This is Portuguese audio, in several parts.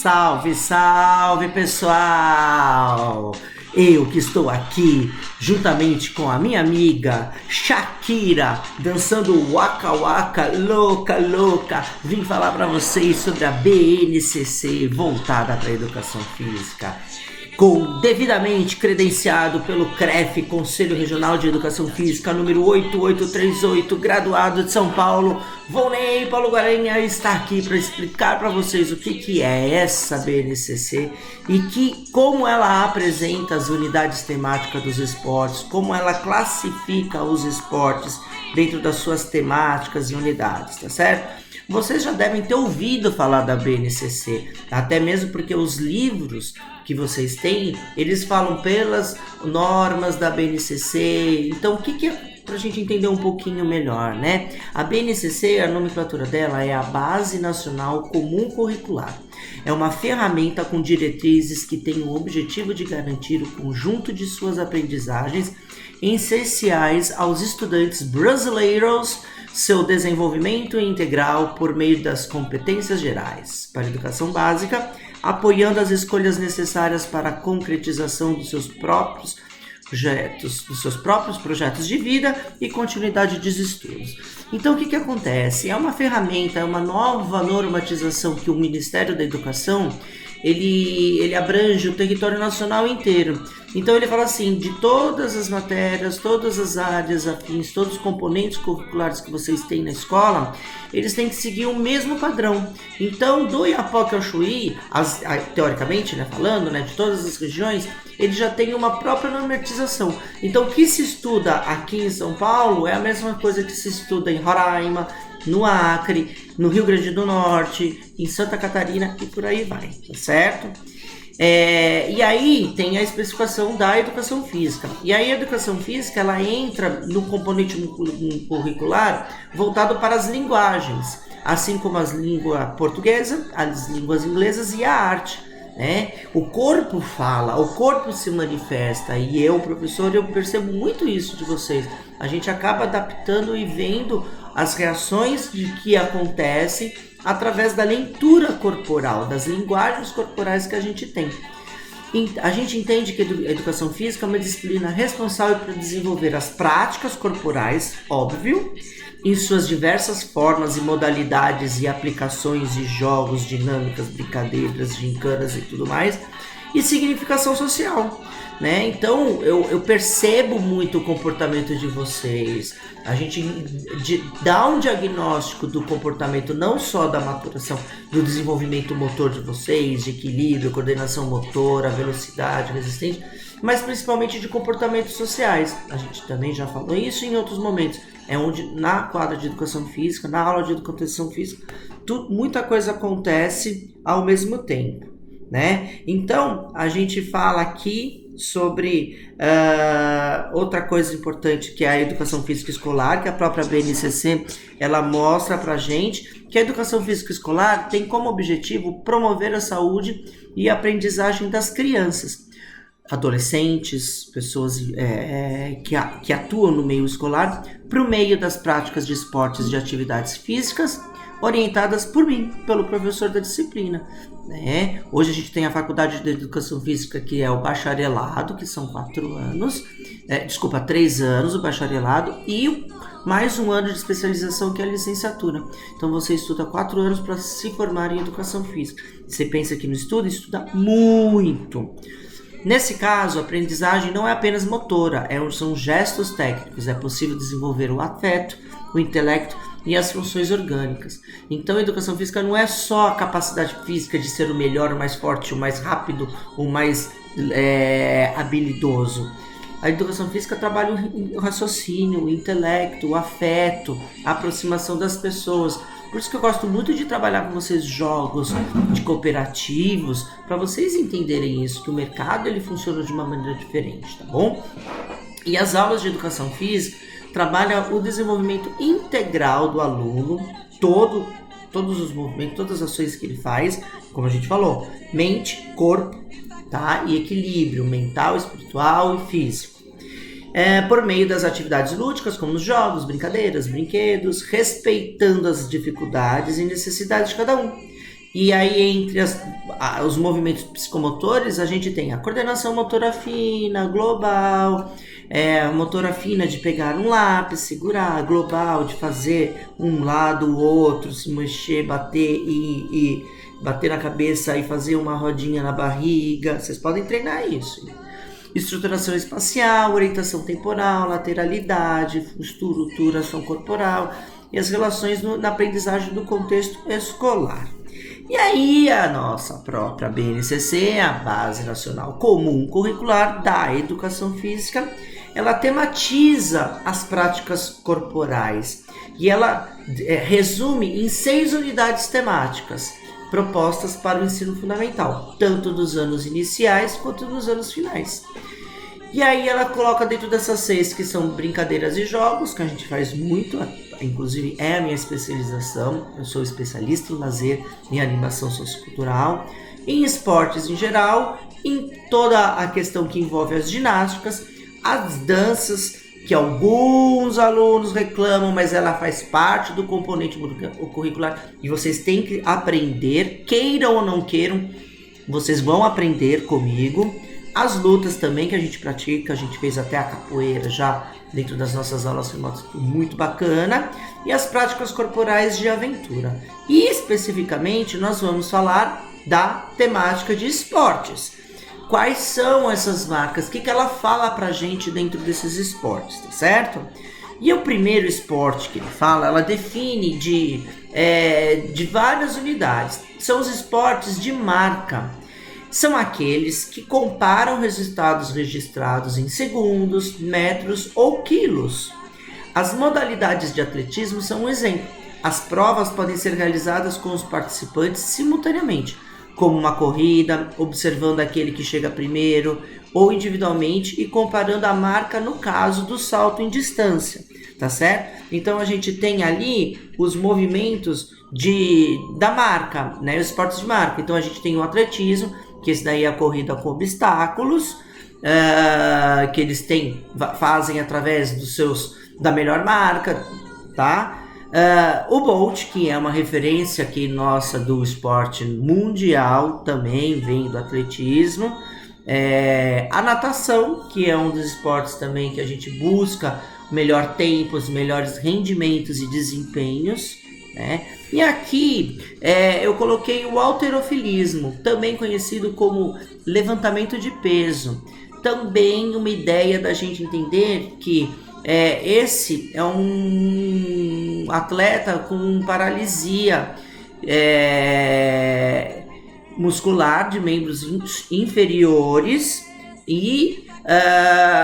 Salve, salve pessoal! Eu que estou aqui juntamente com a minha amiga Shakira, dançando Waka Waka, louca, louca, vim falar para vocês sobre a BNCC voltada para a educação física. Devidamente credenciado pelo CREF, Conselho Regional de Educação Física, número 8838, graduado de São Paulo, Volney Paulo Guaranha está aqui para explicar para vocês o que é essa BNCC e como ela apresenta as unidades temáticas dos esportes, como ela classifica os esportes dentro das suas temáticas e unidades, tá certo? Vocês já devem ter ouvido falar da BNCC, até mesmo porque os livros que vocês têm, eles falam pelas normas da BNCC. Então, o que é para a gente entender um pouquinho melhor, né? A BNCC, a nomenclatura dela é a Base Nacional Comum Curricular. É uma ferramenta com diretrizes que tem o objetivo de garantir o conjunto de suas aprendizagens essenciais aos estudantes brasileiros, seu desenvolvimento integral por meio das competências gerais para a educação básica, apoiando as escolhas necessárias para a concretização dos seus próprios projetos de vida e continuidade dos estudos. Então, o que acontece? É uma ferramenta, é uma nova normatização que o Ministério da Educação ele abrange o território nacional inteiro. Então ele fala assim, de todas as matérias, todas as áreas afins, todos os componentes curriculares que vocês têm na escola, eles têm que seguir o mesmo padrão. Então, do Iapoque ao Chuí, teoricamente, falando, de todas as regiões, ele já tem uma própria normatização. Então, o que se estuda aqui em São Paulo é a mesma coisa que se estuda em Roraima, no Acre, no Rio Grande do Norte, em Santa Catarina e por aí vai, tá certo? E aí tem a especificação da educação física. E aí a educação física, ela entra no componente curricular voltado para as linguagens, assim como as línguas portuguesa, as línguas inglesas e a arte. O corpo fala, o corpo se manifesta, e eu, professor, eu percebo muito isso de vocês. A gente acaba adaptando e vendo as reações de que acontecem através da leitura corporal, das linguagens corporais que a gente tem. A gente entende que a educação física é uma disciplina responsável por desenvolver as práticas corporais, óbvio, em suas diversas formas e modalidades e aplicações de jogos, dinâmicas, brincadeiras, gincanas e tudo mais, e significação social. Então eu percebo muito o comportamento de vocês. A gente dá um diagnóstico do comportamento, não só da maturação, do desenvolvimento motor de vocês, de equilíbrio, coordenação motora, velocidade, resistência, mas principalmente de comportamentos sociais. A gente também já falou isso em outros momentos. É onde na quadra de educação física, na aula de educação física, muita coisa acontece ao mesmo tempo, Então a gente fala aqui sobre outra coisa importante, que é a educação física escolar, que a própria BNCC ela mostra pra gente que a educação física escolar tem como objetivo promover a saúde e a aprendizagem das crianças, adolescentes, pessoas que atuam no meio escolar, por meio das práticas de esportes de atividades físicas orientadas por mim, pelo professor da disciplina. Hoje a gente tem a Faculdade de Educação Física, que é o bacharelado, que são 3 anos o bacharelado, e mais um ano de especialização, que é a licenciatura. Então você estuda 4 anos para se formar em Educação Física. Você pensa que não estuda muito. Nesse caso, a aprendizagem não é apenas motora, são gestos técnicos. É possível desenvolver o afeto, o intelecto e as funções orgânicas. Então a educação física não é só a capacidade física de ser o melhor, o mais forte, o mais rápido, o mais habilidoso. A educação física trabalha o raciocínio, o intelecto, o afeto, a aproximação das pessoas. Por isso que eu gosto muito de trabalhar com vocês jogos de cooperativos, para vocês entenderem isso, que o mercado ele funciona de uma maneira diferente, tá bom? E as aulas de educação física trabalham o desenvolvimento integral do aluno, todos os movimentos, todas as ações que ele faz, como a gente falou, mente, corpo, e equilíbrio mental, espiritual e físico. Por meio das atividades lúdicas, como os jogos, brincadeiras, brinquedos, respeitando as dificuldades e necessidades de cada um. E aí, entre os movimentos psicomotores, a gente tem a coordenação motora fina, global, motora fina de pegar um lápis, segurar, global de fazer um lado, o outro, se mexer, bater e bater na cabeça e fazer uma rodinha na barriga. Vocês podem treinar isso. Estruturação espacial, orientação temporal, lateralidade, estruturação corporal e as relações na aprendizagem do contexto escolar. E aí a nossa própria BNCC, a Base Nacional Comum Curricular da Educação Física, ela tematiza as práticas corporais e ela resume em 6 unidades temáticas propostas para o ensino fundamental, tanto dos anos iniciais quanto dos anos finais. E aí ela coloca dentro dessas 6 que são brincadeiras e jogos, que a gente faz muito, inclusive é a minha especialização, eu sou especialista em lazer e animação sociocultural, em esportes em geral, em toda a questão que envolve as ginásticas, as danças, que alguns alunos reclamam, mas ela faz parte do componente curricular e vocês têm que aprender, queiram ou não queiram, vocês vão aprender comigo. As lutas também que a gente pratica, a gente fez até a capoeira já dentro das nossas aulas remotas, muito bacana, e as práticas corporais de aventura. E especificamente nós vamos falar da temática de esportes. Quais são essas marcas? O que ela fala pra gente dentro desses esportes, tá certo? E o primeiro esporte que ele fala, ela define de várias unidades. São os esportes de marca. São aqueles que comparam resultados registrados em segundos, metros ou quilos. As modalidades de atletismo são um exemplo. As provas podem ser realizadas com os participantes simultaneamente, como uma corrida, observando aquele que chega primeiro, ou individualmente e comparando a marca no caso do salto em distância, tá certo? Então a gente tem ali os movimentos da marca, né? Os esportes de marca. Então a gente tem o atletismo, que esse daí é a corrida com obstáculos, que eles fazem através da melhor marca, tá? O Bolt, que é uma referência aqui nossa do esporte mundial, também vem do atletismo. A natação, que é um dos esportes também que a gente busca melhor tempo, os melhores rendimentos e desempenhos, né? E aqui eu coloquei o halterofilismo, também conhecido como levantamento de peso. Também uma ideia da gente entender que esse é um atleta com paralisia muscular de membros inferiores e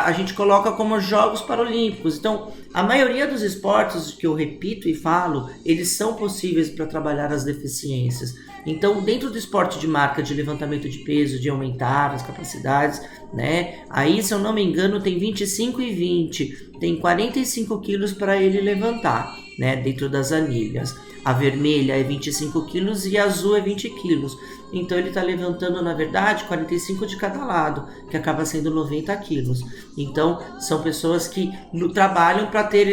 a gente coloca como Jogos Paralímpicos. Então, a maioria dos esportes que eu repito e falo, eles são possíveis para trabalhar as deficiências. Então, dentro do esporte de marca de levantamento de peso, de aumentar as capacidades, né? Aí, se eu não me engano, tem 25 e 20, tem 45 quilos para ele levantar, né? Dentro das anilhas. A vermelha é 25 quilos e a azul é 20 quilos. Então ele está levantando, na verdade, 45 de cada lado, que acaba sendo 90 quilos. Então são pessoas que trabalham para ter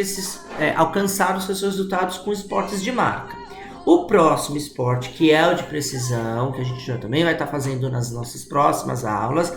alcançar os seus resultados com esportes de marca. O próximo esporte, que é o de precisão, que a gente já também vai estar fazendo nas nossas próximas aulas,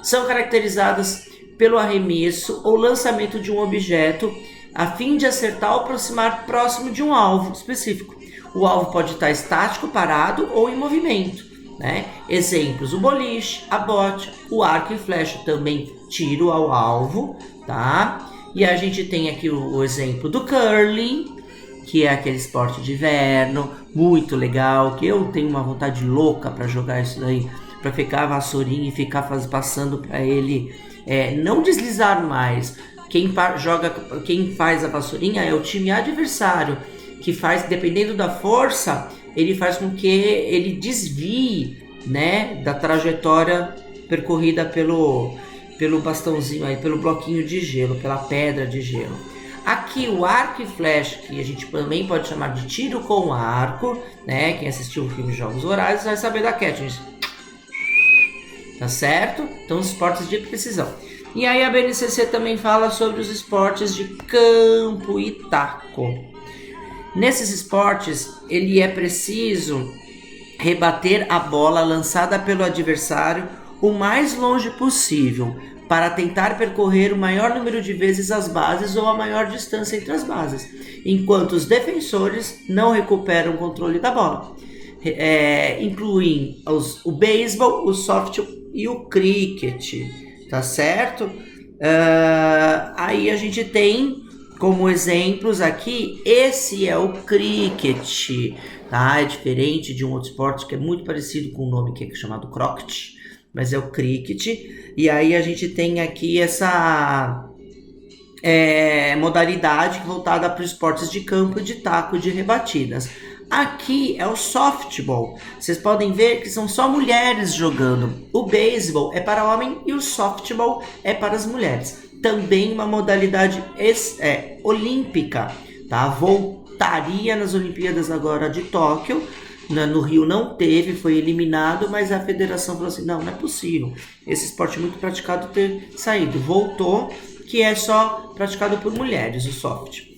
são caracterizadas pelo arremesso ou lançamento de um objeto a fim de acertar ou aproximar próximo de um alvo específico. O alvo pode estar estático, parado ou em movimento, né? Exemplos: o boliche, a bote, o arco e flecha, também tiro ao alvo, tá? E a gente tem aqui o exemplo do curling, que é aquele esporte de inverno, muito legal, que eu tenho uma vontade louca para jogar isso daí, para ficar a vassourinha e ficar passando para ele não deslizar mais. Quem faz a vassourinha é o time adversário, que faz, dependendo da força, ele faz com que ele desvie, né, da trajetória percorrida pelo bastãozinho aí, pelo bloquinho de gelo, pela pedra de gelo. Aqui o arco e flecha, que a gente também pode chamar de tiro com arco, né? Quem assistiu o filme Jogos Vorazes vai saber da Katniss. Tá certo? Então, os esportes de precisão. E aí a BNCC também fala sobre os esportes de campo e taco. Nesses esportes, ele é preciso rebater a bola lançada pelo adversário o mais longe possível, para tentar percorrer o maior número de vezes as bases ou a maior distância entre as bases, enquanto os defensores não recuperam o controle da bola. Incluem o beisebol, o softball e o cricket, tá certo? Aí a gente tem como exemplos aqui, esse é o cricket, tá? É diferente de um outro esporte que é muito parecido com o nome que é chamado croquet, mas é o cricket. E aí a gente tem aqui essa modalidade voltada para os esportes de campo e de taco de rebatidas. Aqui é o softball. Vocês podem ver que são só mulheres jogando. O beisebol é para homem e o softball é para as mulheres. Também uma modalidade olímpica, tá? Voltaria nas Olimpíadas agora de Tóquio. No Rio não teve, foi eliminado, mas a federação falou assim, não é possível esse esporte muito praticado ter saído. Voltou, que é só praticado por mulheres, o softball.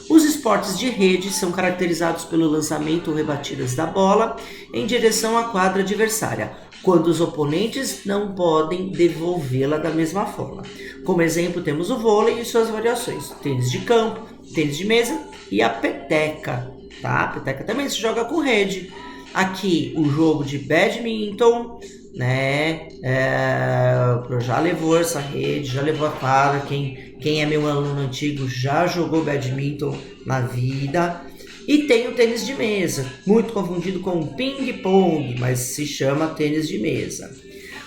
Os esportes de rede são caracterizados pelo lançamento ou rebatidas da bola em direção à quadra adversária, quando os oponentes não podem devolvê-la da mesma forma. Como exemplo, temos o vôlei e suas variações, tênis de campo, tênis de mesa e a peteca. Tá? A peteca também se joga com rede. Aqui o jogo de badminton, né? Já levou essa rede, já levou a quadra. Quem é meu aluno antigo já jogou badminton na vida. E tem o tênis de mesa, muito confundido com ping-pong, mas se chama tênis de mesa.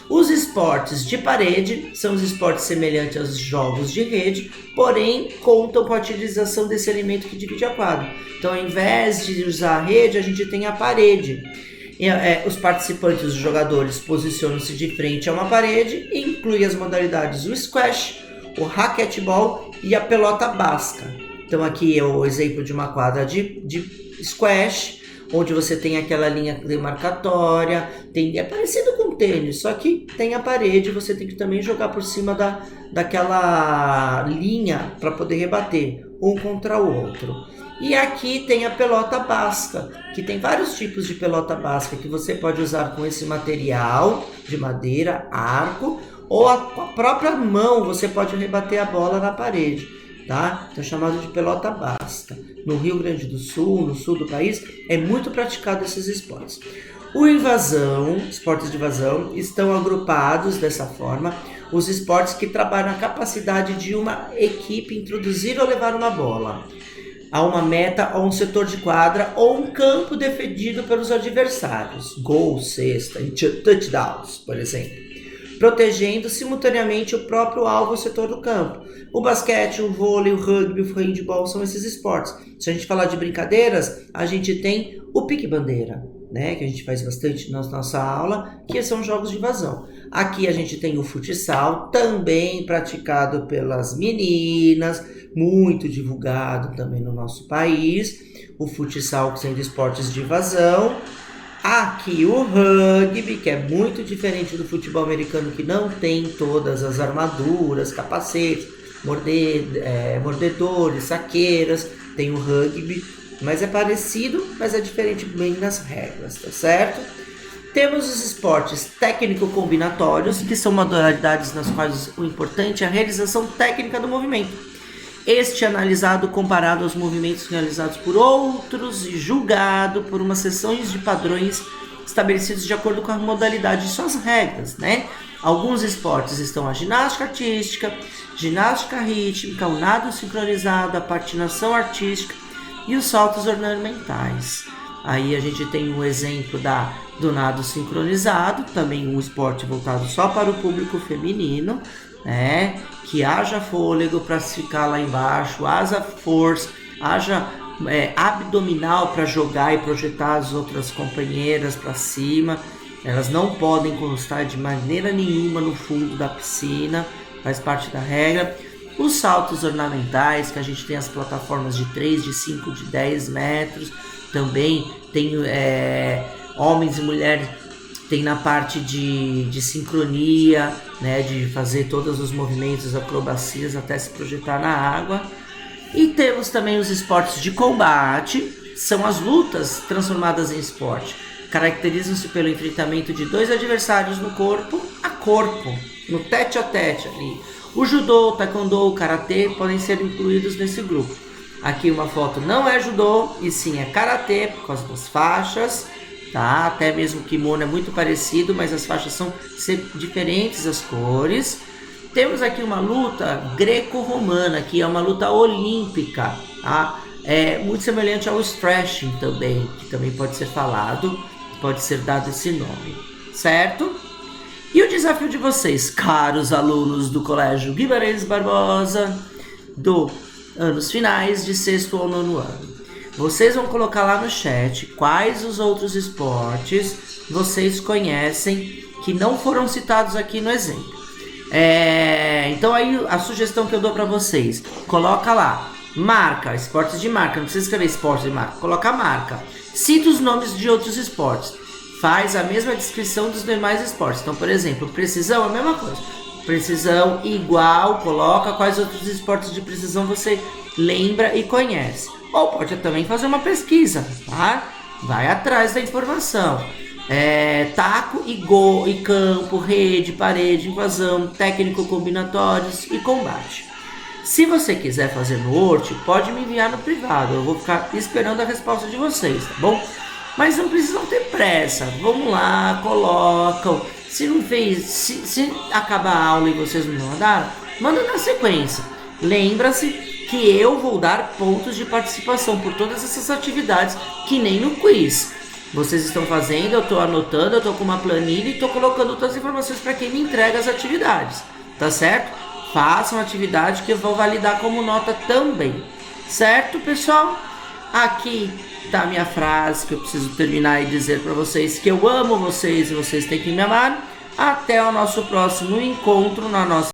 Os esportes de parede são os esportes semelhantes aos jogos de rede, porém contam com a utilização desse elemento que divide a quadra. Então, ao invés de usar a rede, a gente tem a parede. Os participantes, os jogadores, posicionam-se de frente a uma parede e inclui as modalidades o squash, o racquetball e a pelota basca. Então aqui é o exemplo de uma quadra de squash, onde você tem aquela linha demarcatória, é parecido com tênis, só que tem a parede, você tem que também jogar por cima daquela linha para poder rebater um contra o outro. E aqui tem a pelota basca, que tem vários tipos de pelota basca que você pode usar com esse material de madeira, arco, ou com a própria mão você pode rebater a bola na parede, tá? Então é chamado de pelota basca. No Rio Grande do Sul, no sul do país, é muito praticado esses esportes. Esportes de invasão, estão agrupados dessa forma os esportes que trabalham a capacidade de uma equipe introduzir ou levar uma bola a uma meta ou um setor de quadra ou um campo defendido pelos adversários, gol, cesta e touchdowns, por exemplo, protegendo simultaneamente o próprio alvo ou setor do campo. O basquete, o vôlei, o rugby, o handebol são esses esportes. Se a gente falar de brincadeiras, a gente tem o pique-bandeira, né, que a gente faz bastante na nossa aula, que são jogos de invasão. Aqui a gente tem o futsal, também praticado pelas meninas, muito divulgado também no nosso país. O futsal sendo esportes de invasão. Aqui o rugby, que é muito diferente do futebol americano, que não tem todas as armaduras, capacetes, mordedores, saqueiras. Tem o rugby, mas é parecido, mas é diferente bem nas regras, tá certo? Temos os esportes técnico-combinatórios, que são modalidades nas quais o importante é a realização técnica do movimento. Este é analisado comparado aos movimentos realizados por outros e julgado por umas seções de padrões estabelecidos de acordo com a modalidade e suas regras, né? Alguns esportes estão a ginástica artística, ginástica rítmica, o nado sincronizado, a patinação artística e os saltos ornamentais. Aí a gente tem um exemplo do nado sincronizado, também um esporte voltado só para o público feminino, né? Que haja fôlego para ficar lá embaixo, haja força, haja abdominal para jogar e projetar as outras companheiras para cima. Elas não podem constar de maneira nenhuma no fundo da piscina, faz parte da regra. Os saltos ornamentais, que a gente tem as plataformas de 3, de 5, de 10 metros, também tem homens e mulheres, tem na parte de sincronia, né, de fazer todos os movimentos, acrobacias até se projetar na água. E temos também os esportes de combate, são as lutas transformadas em esporte. caracterizam-se pelo enfrentamento de 2 adversários no corpo a corpo, no tete a tete ali. O judô, o taekwondo, o karatê podem ser incluídos nesse grupo. Aqui uma foto não é judô, e sim é karatê, por causa das faixas, tá? Até mesmo o kimono é muito parecido, mas as faixas são diferentes, as cores. Temos aqui uma luta greco-romana, que é uma luta olímpica, tá? É muito semelhante ao stretching também, que também pode ser falado, pode ser dado esse nome, certo? E o desafio de vocês, caros alunos do Colégio Guimarães Barbosa, do anos finais de 6º ao 9º ano, vocês vão colocar lá no chat quais os outros esportes vocês conhecem que não foram citados aqui no exemplo. Então aí a sugestão que eu dou para vocês, coloca lá, marca, esportes de marca, não precisa escrever esportes de marca, coloca a marca, cita os nomes de outros esportes, faz a mesma descrição dos demais esportes. Então, por exemplo, precisão é a mesma coisa, precisão igual, coloca quais outros esportes de precisão você lembra e conhece. Ou pode também fazer uma pesquisa, tá? Vai atrás da informação. Taco e gol, e campo, rede, parede, invasão, técnico, combinatórios e combate. Se você quiser fazer no Word, pode me enviar no privado, eu vou ficar esperando a resposta de vocês, tá bom? Mas não precisam ter pressa, vamos lá, colocam. Se não fez, se acabar a aula e vocês não mandaram, manda na sequência. Lembra-se que eu vou dar pontos de participação por todas essas atividades, que nem no quiz. Vocês estão fazendo, eu estou anotando, eu estou com uma planilha e estou colocando todas as informações para quem me entrega as atividades, tá certo? Façam a atividade que eu vou validar como nota também, certo, pessoal? Aqui tá a minha frase que eu preciso terminar e dizer para vocês que eu amo vocês e vocês têm que me amar. Até o nosso próximo encontro na nossa